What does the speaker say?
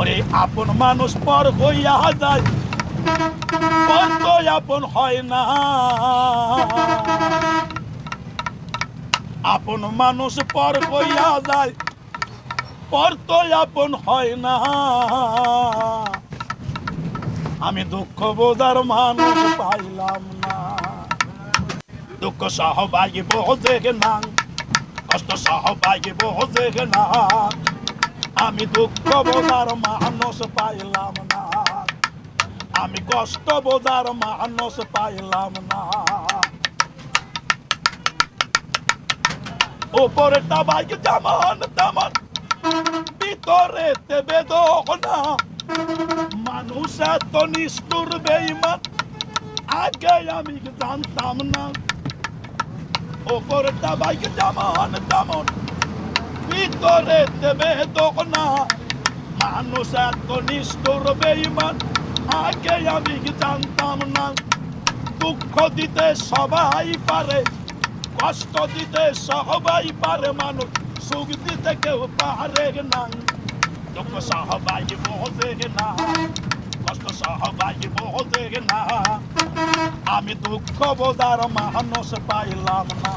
ওরে আপন মানুষ পর হইয়া যায়, পর তো আপন হয় না। আপন মানুষ পর হইয়া যায়, পর তো আপন হয় না। আমি দুঃখ বোঝার মানুষ পাইলাম না। দুঃখ সহবাগী বোঝে না, কষ্ট সহবাগী বোঝে না। আমি দুঃখ বোঝার মানুষ পাইলাম না, আমি কষ্ট বোঝার মানুষ পাইলাম না। উপরেটা বাইক যেমন তেমন, ভিতরেতে বেদনা। মানুষ এত নিষ্ঠুর বেঈমান, আগে আমি জানতাম না। উপরেটা বাইক যেমন তেমন, ভিতরেতে বেদনা। মানুষ এত নিষ্ঠুর বেঈমান, আগে আমি জানতাম না। দুঃখ দিতে সবাই পারে, কষ্ট দিতে সবাই পারে, মানুষ সুখ দিতে কেউ পারে না। দুঃখ সবাই বোঝে না, কষ্ট সবাই বোঝে না। আমি দুঃখ বোঝার মানুষ পাইলাম না।